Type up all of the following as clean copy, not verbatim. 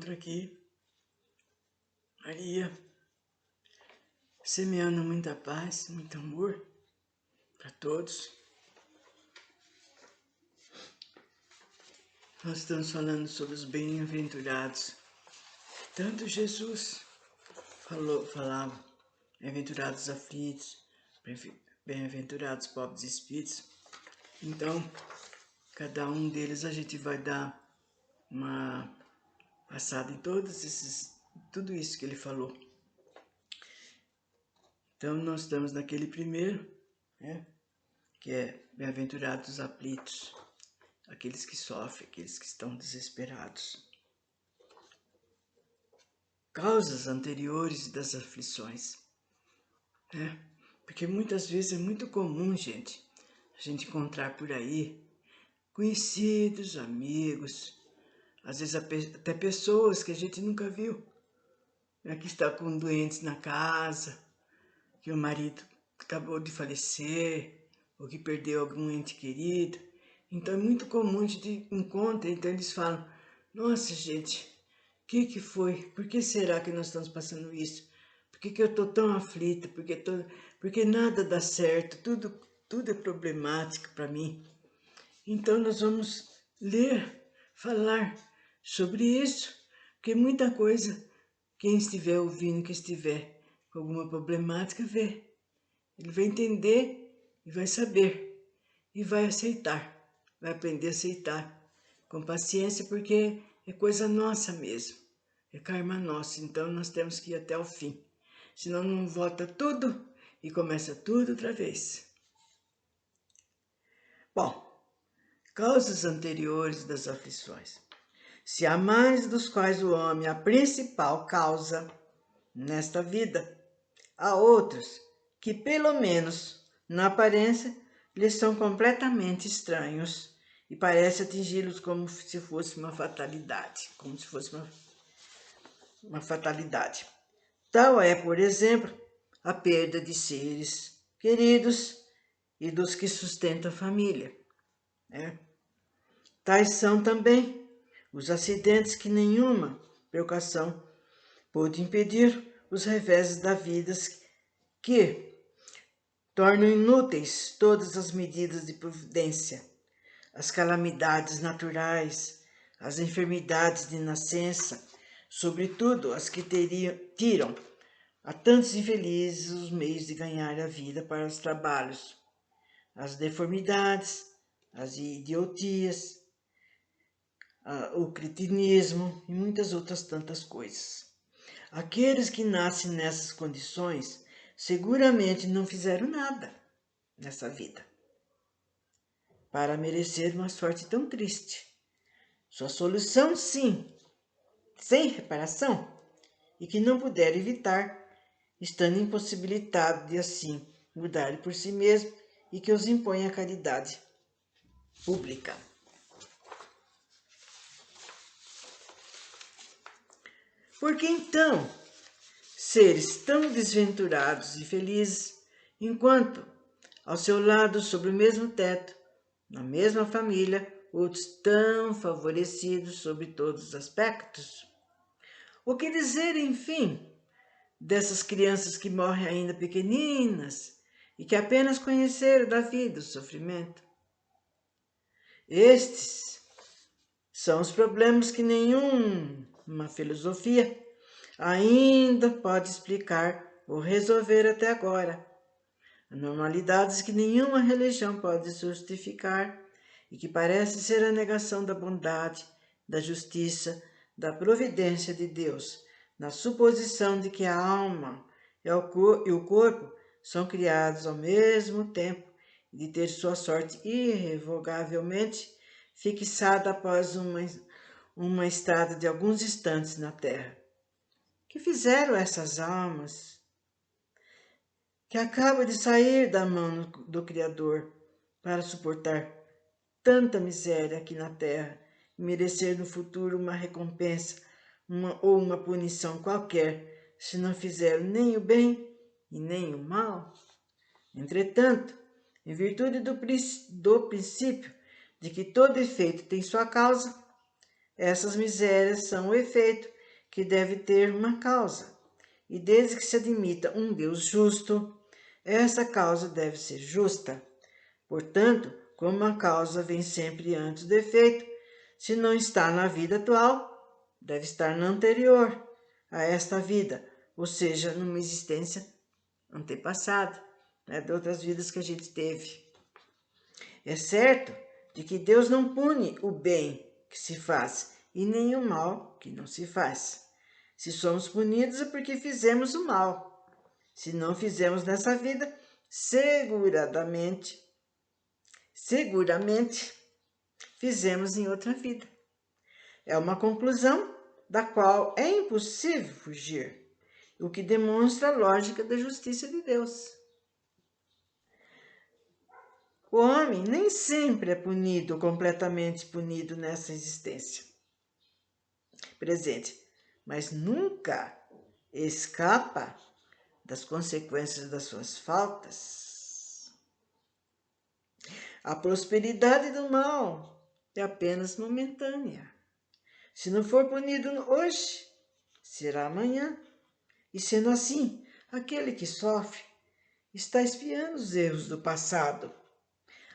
encontro aqui, Maria, semeando muita paz, muito amor para todos. Nós estamos falando sobre os bem-aventurados. Tanto Jesus falava, bem-aventurados aflitos, bem-aventurados pobres de espíritos. Então, cada um deles a gente vai dar uma passada em tudo isso que ele falou. Então, nós estamos naquele primeiro, né, que é bem-aventurados os aflitos, aqueles que sofrem, aqueles que estão desesperados. Causas anteriores das aflições, né? Porque muitas vezes é muito comum, gente, a gente encontrar por aí conhecidos, amigos, às vezes até pessoas que a gente nunca viu, né, que está com doentes na casa, que o marido acabou de falecer, ou que perdeu algum ente querido. Então é muito comum a gente encontra, então eles falam, nossa gente, o que foi? Por que será que nós estamos passando isso? Por que eu estou tão aflita? Porque nada dá certo, tudo é problemático para mim. Então nós vamos ler, falar sobre isso, porque muita coisa, quem estiver ouvindo, que estiver com alguma problemática, vê. Ele vai entender e vai saber e vai aceitar, vai aprender a aceitar com paciência, porque é coisa nossa mesmo, é karma nosso, então nós temos que ir até o fim, senão não volta tudo e começa tudo outra vez. Bom, causas anteriores das aflições. Se há males dos quais o homem é a principal causa nesta vida, há outros que, pelo menos na aparência, lhes são completamente estranhos e parece atingi-los como se fosse uma fatalidade, uma fatalidade. Tal é, por exemplo, a perda de seres queridos e dos que sustentam a família, né? Tais são também os acidentes que nenhuma precaução pôde impedir, os reveses da vida que tornam inúteis todas as medidas de providência, as calamidades naturais, as enfermidades de nascença, sobretudo as que tiram a tantos infelizes os meios de ganhar a vida para os trabalhos, as deformidades, as idiotias, o cretinismo e muitas outras tantas coisas. Aqueles que nascem nessas condições seguramente não fizeram nada nessa vida para merecer uma sorte tão triste. Sua solução, sim, sem reparação, e que não puderam evitar, estando impossibilitado de assim mudar por si mesmo e que os impõe a caridade pública. Porque então, seres tão desventurados e felizes, enquanto ao seu lado, sob o mesmo teto, na mesma família, outros tão favorecidos sob todos os aspectos? O que dizer, enfim, dessas crianças que morrem ainda pequeninas e que apenas conheceram da vida o sofrimento? Estes são os problemas que nenhuma filosofia ainda pode explicar ou resolver até agora. Anormalidades que nenhuma religião pode justificar e que parece ser a negação da bondade, da justiça, da providência de Deus, na suposição de que a alma e o corpo são criados ao mesmo tempo e de ter sua sorte irrevogavelmente fixada após uma estada de alguns instantes na terra. Que fizeram essas almas que acabam de sair da mão do Criador para suportar tanta miséria aqui na terra e merecer no futuro uma recompensa ou uma punição qualquer, se não fizeram nem o bem e nem o mal? Entretanto, em virtude do princípio de que todo efeito tem sua causa, essas misérias são o efeito que deve ter uma causa. E desde que se admita um Deus justo, essa causa deve ser justa. Portanto, como a causa vem sempre antes do efeito, se não está na vida atual, deve estar na anterior a esta vida, ou seja, numa existência antepassada, né, de outras vidas que a gente teve. É certo de que Deus não pune o bem que se faz e nem o mal que não se faz. Se somos punidos é porque fizemos o mal. Se não fizemos nessa vida, seguramente fizemos em outra vida. É uma conclusão da qual é impossível fugir, o que demonstra a lógica da justiça de Deus. O homem nem sempre é punido, completamente punido nessa existência presente, mas nunca escapa das consequências das suas faltas. A prosperidade do mal é apenas momentânea. Se não for punido hoje, será amanhã. E sendo assim, aquele que sofre está espiando os erros do passado.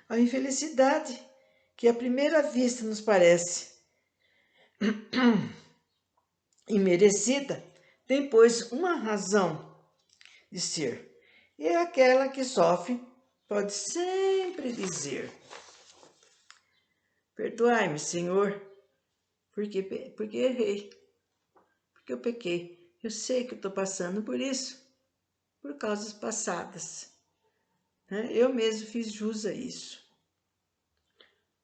A infelicidade, que à primeira vista nos parece imerecida, tem, pois, uma razão de ser. E aquela que sofre pode sempre dizer: perdoai-me, Senhor, porque errei, porque eu pequei. Eu sei que eu estou passando por isso, por causas passadas. Eu mesmo fiz jus a isso.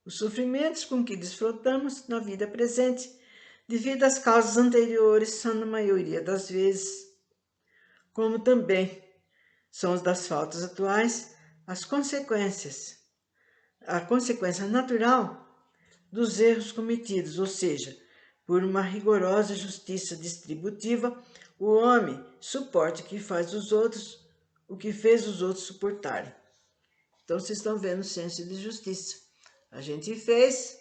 Os sofrimentos com que desfrutamos na vida presente, devido às causas anteriores, são, na maioria das vezes, como também são os das faltas atuais, a consequência natural dos erros cometidos, ou seja, por uma rigorosa justiça distributiva, o homem suporta o que faz os outros, o que fez os outros suportarem. Então, vocês estão vendo o senso de justiça. A gente fez,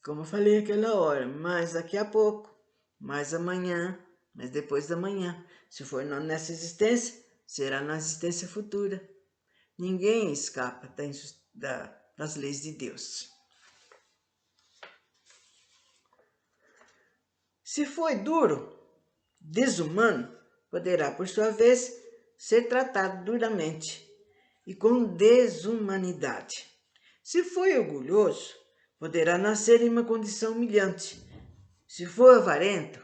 como eu falei aquela hora, mas daqui a pouco, mais amanhã, mas depois da manhã. Se for nessa existência, será na existência futura. Ninguém escapa das leis de Deus. Se foi duro, desumano, poderá, por sua vez, ser tratado duramente e com desumanidade. Se foi orgulhoso, poderá nascer em uma condição humilhante. Se for avarento,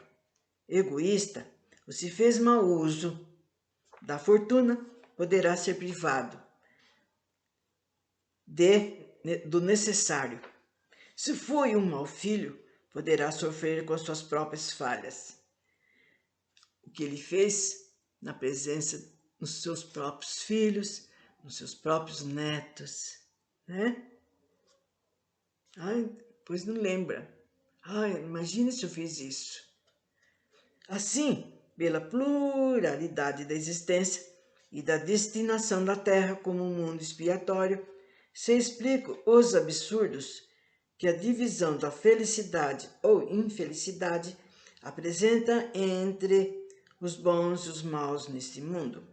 egoísta, ou se fez mau uso da fortuna, poderá ser privado do necessário. Se foi um mau filho, poderá sofrer com as suas próprias falhas. O que ele fez na presença dos seus próprios filhos, dos seus próprios netos, né? Ai, pois não lembra. Ai, imagine se eu fiz isso. Assim, pela pluralidade da existência e da destinação da Terra como um mundo expiatório, se explicam os absurdos que a divisão da felicidade ou infelicidade apresenta entre os bons e os maus neste mundo.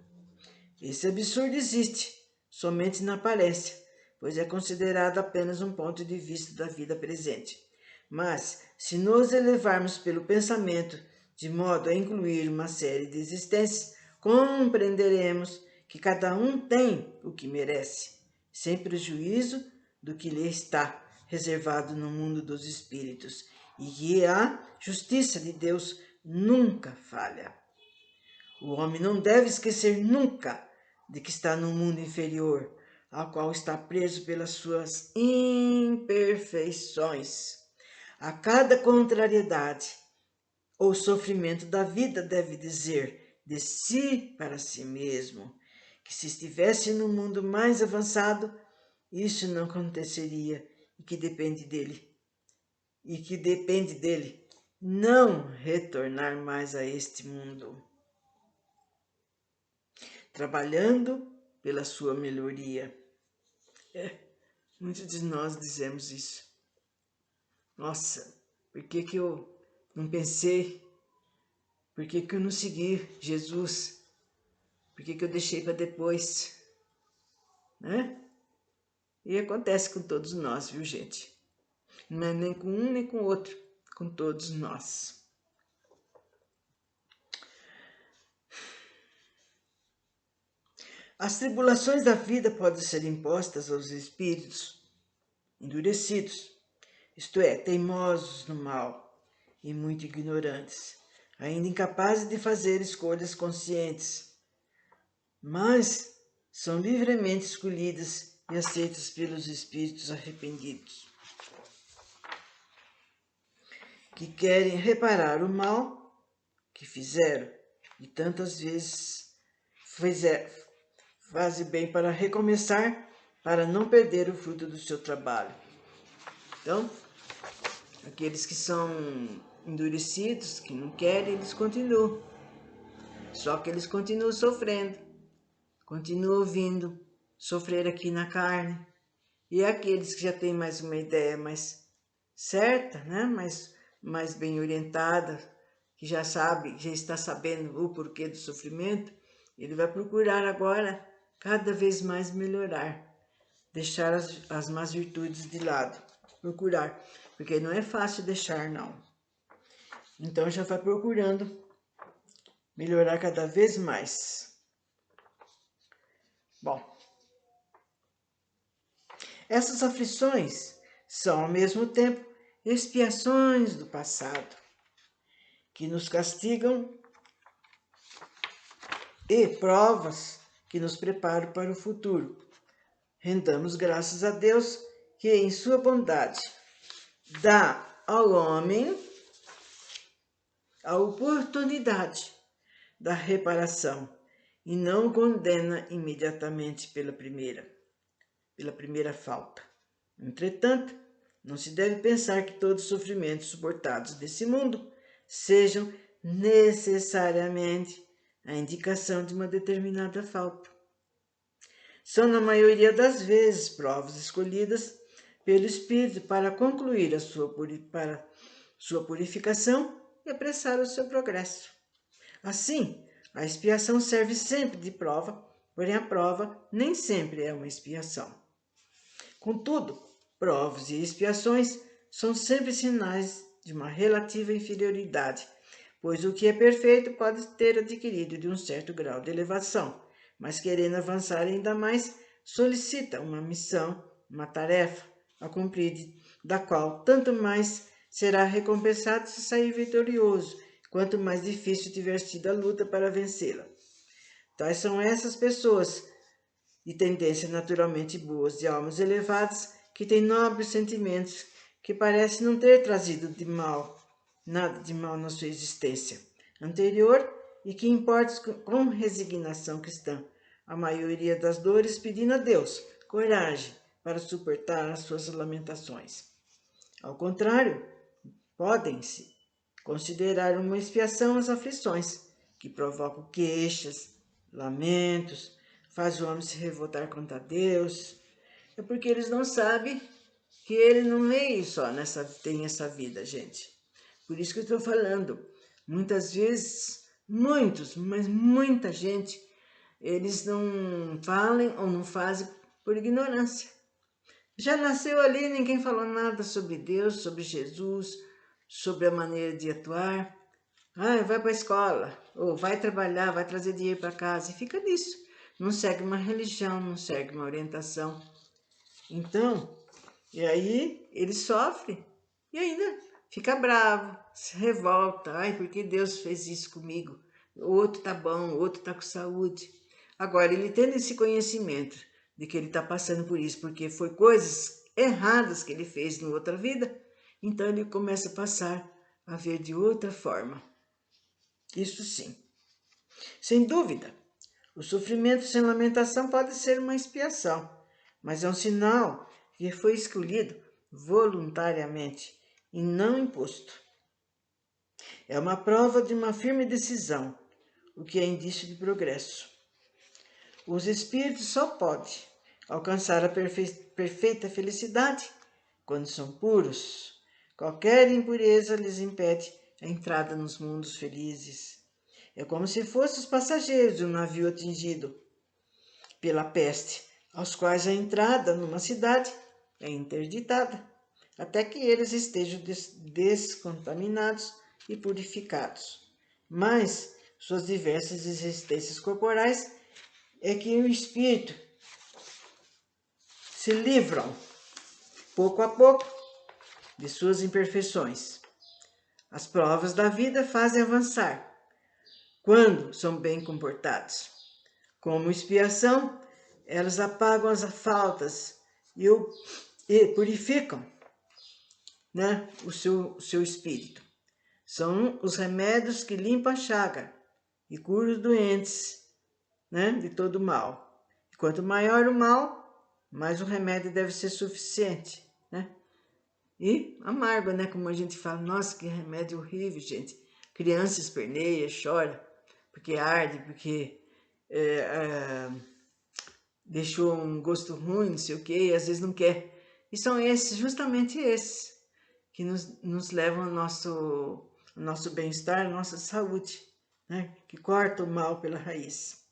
Esse absurdo existe somente na aparência, pois é considerado apenas um ponto de vista da vida presente. Mas, se nos elevarmos pelo pensamento de modo a incluir uma série de existências, compreenderemos que cada um tem o que merece, sem prejuízo do que lhe está reservado no mundo dos espíritos, e que a justiça de Deus nunca falha. O homem não deve esquecer nunca de que está no mundo inferior, ao qual está preso pelas suas imperfeições. A cada contrariedade ou sofrimento da vida deve dizer de si para si mesmo que se estivesse no mundo mais avançado, isso não aconteceria e que depende dele não retornar mais a este mundo, trabalhando pela sua melhoria. Muitos de nós dizemos isso. Nossa, Por que que eu não pensei? Por que que eu não segui Jesus? Por que que eu deixei para depois? Né? E acontece com todos nós, viu, gente? Não é nem com um nem com o outro, com todos nós. As tribulações da vida podem ser impostas aos espíritos endurecidos, isto é, teimosos no mal e muito ignorantes, ainda incapazes de fazer escolhas conscientes, mas são livremente escolhidas e aceitas pelos espíritos arrependidos, que querem reparar o mal que fizeram e tantas vezes fazem bem para recomeçar, para não perder o fruto do seu trabalho. Então, aqueles que são endurecidos, que não querem, eles continuam. Só que eles continuam sofrendo, continuam vindo sofrer aqui na carne. E aqueles que já têm mais uma ideia mais certa, né? mais bem orientada, que já sabe, já está sabendo o porquê do sofrimento, ele vai procurar agora cada vez mais melhorar, deixar as más virtudes de lado, procurar, porque não é fácil deixar, não. Então já vai procurando melhorar cada vez mais. Bom, essas aflições são ao mesmo tempo expiações do passado, que nos castigam, e provas que nos preparam para o futuro. Rendamos graças a Deus que, em sua bondade, dá ao homem a oportunidade da reparação e não condena imediatamente pela primeira falta. Entretanto, não se deve pensar que todos os sofrimentos suportados desse mundo sejam necessariamente a indicação de uma determinada falta. São, na maioria das vezes, provas escolhidas pelo Espírito para concluir sua purificação e apressar o seu progresso. Assim, a expiação serve sempre de prova, porém a prova nem sempre é uma expiação. Contudo, provas e expiações são sempre sinais de uma relativa inferioridade, pois o que é perfeito pode ter adquirido de um certo grau de elevação, mas querendo avançar ainda mais, solicita uma missão, uma tarefa a cumprir, da qual tanto mais será recompensado se sair vitorioso, quanto mais difícil tiver sido a luta para vencê-la. Tais são essas pessoas de tendências naturalmente boas, de almas elevadas, que têm nobres sentimentos, que parecem não ter trazido nada de mal na sua existência anterior, e que importa com resignação cristã a maioria das dores, pedindo a Deus coragem para suportar as suas lamentações. Ao contrário, podem-se considerar uma expiação as aflições, que provocam queixas, lamentos, faz o homem se revoltar contra Deus. É porque eles não sabem que ele não veio só tem essa vida, gente. Por isso que eu estou falando. Muitas vezes, mas muita gente, eles não falam ou não fazem por ignorância. Já nasceu ali, ninguém falou nada sobre Deus, sobre Jesus, sobre a maneira de atuar. Vai para a escola, ou vai trabalhar, vai trazer dinheiro para casa, e fica nisso. Não segue uma religião, não segue uma orientação. Então, e aí ele sofre e ainda fica bravo, se revolta. Por que Deus fez isso comigo? O outro tá bom, o outro tá com saúde. Agora, ele tendo esse conhecimento de que ele está passando por isso, porque foi coisas erradas que ele fez em outra vida, então ele começa a passar a ver de outra forma. Isso sim. Sem dúvida, o sofrimento sem lamentação pode ser uma expiação, mas é um sinal que foi escolhido voluntariamente e não imposto. É uma prova de uma firme decisão, o que é indício de progresso. Os espíritos só podem alcançar a perfeita felicidade quando são puros, Qualquer impureza lhes impede a entrada nos mundos felizes. É como se fossem os passageiros de um navio atingido pela peste, aos quais a entrada numa cidade é interditada, até que eles estejam descontaminados e purificados. Mas suas diversas existências corporais é que o espírito se livram, pouco a pouco, de suas imperfeições. As provas da vida fazem avançar, quando são bem comportados. Como expiação, elas apagam as faltas e purificam, né, o seu espírito. São os remédios que limpam a chaga e curam os doentes, né, de todo mal. E quanto maior o mal, mais o remédio deve ser suficiente, né? E amargo, né? Como a gente fala, nossa, que remédio horrível, gente. Criança esperneia, chora, porque arde, porque deixou um gosto ruim, não sei o quê, e às vezes não quer. E são esses, justamente esses, que nos levam ao nosso bem-estar, à nossa saúde, né? Que corta o mal pela raiz.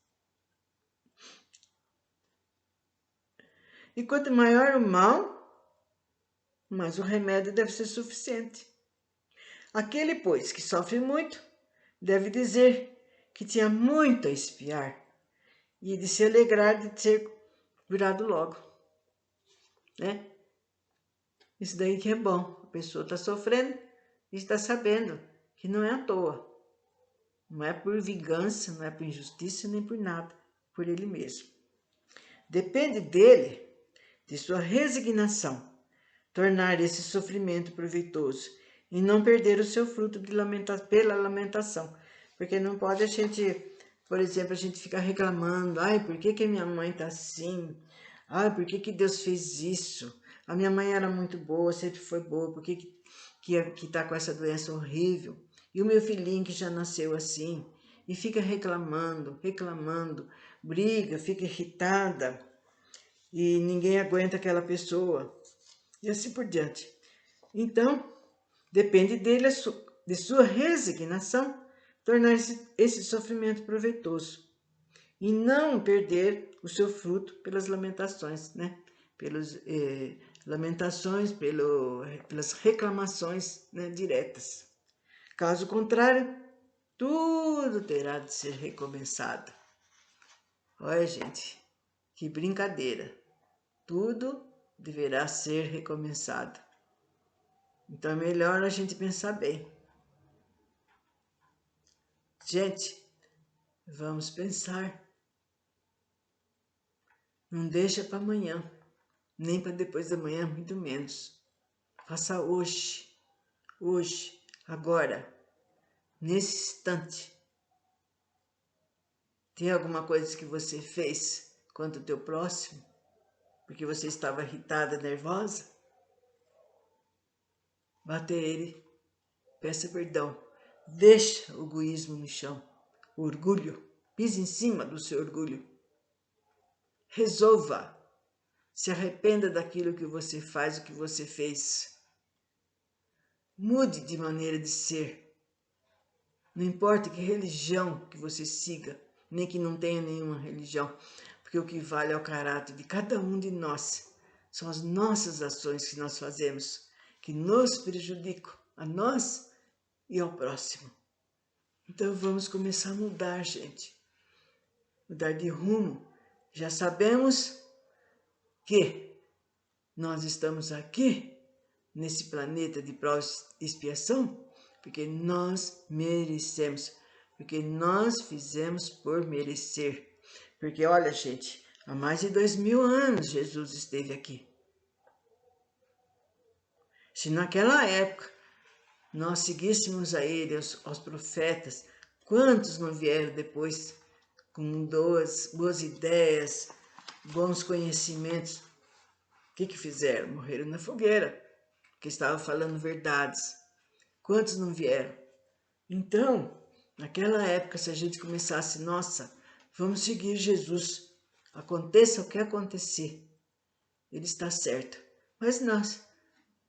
E quanto maior o mal, mais o remédio deve ser suficiente. Aquele, pois, que sofre muito, deve dizer que tinha muito a expiar e de se alegrar de ter curado logo, né? Isso daí que é bom. A pessoa está sofrendo e está sabendo que não é à toa. Não é por vingança, não é por injustiça, nem por nada, por ele mesmo. Depende dele, de sua resignação, tornar esse sofrimento proveitoso e não perder o seu fruto pela lamentação. Porque não pode a gente, por exemplo, a gente ficar reclamando, ai, por que minha mãe está assim? Ai, por que Deus fez isso? A minha mãe era muito boa, sempre foi boa, por que está com essa doença horrível? E o meu filhinho que já nasceu assim? E fica reclamando, briga, fica irritada e ninguém aguenta aquela pessoa. E assim por diante. Então, depende dele, de sua resignação, tornar esse sofrimento proveitoso e não perder o seu fruto pelas lamentações, né? Pelas lamentações, pelas reclamações, né, diretas. Caso contrário, tudo terá de ser recomeçado. Olha, gente, que brincadeira. Tudo deverá ser recomeçado. Então é melhor a gente pensar bem. Gente, vamos pensar. Não deixa para amanhã, nem para depois da manhã, muito menos. Faça hoje, agora, nesse instante. Tem alguma coisa que você fez contra o teu próximo? Porque você estava irritada, nervosa? Bata ele, peça perdão. Deixa o egoísmo no chão. O orgulho, pise em cima do seu orgulho. Resolva. Se arrependa daquilo que você faz, o que você fez. Mude de maneira de ser. Não importa que religião que você siga, nem que não tenha nenhuma religião, porque o que vale é o caráter de cada um de nós. São as nossas ações que nós fazemos, que nos prejudicam, a nós e ao próximo. Então vamos começar a mudar, gente. Mudar de rumo. Já sabemos que nós estamos aqui, nesse planeta de prova e expiação, porque nós merecemos, porque nós fizemos por merecer. Porque olha, gente, há mais de 2000 anos Jesus esteve aqui. Se naquela época nós seguíssemos a ele, aos profetas, quantos não vieram depois com boas ideias, bons conhecimentos? O que fizeram? Morreram na fogueira, porque estavam falando verdades. Quantos não vieram? Então, naquela época, se a gente começasse, nossa, vamos seguir Jesus, aconteça o que acontecer, ele está certo. Mas nós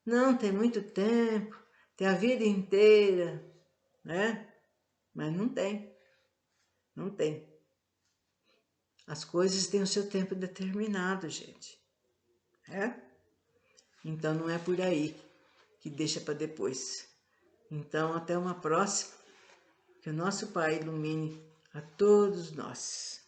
Não, tem muito tempo, tem a vida inteira, né? Mas não tem, não tem. As coisas têm o seu tempo determinado, gente. É? Então não é por aí que deixa para depois. Então até uma próxima. Que o nosso Pai ilumine a todos nós.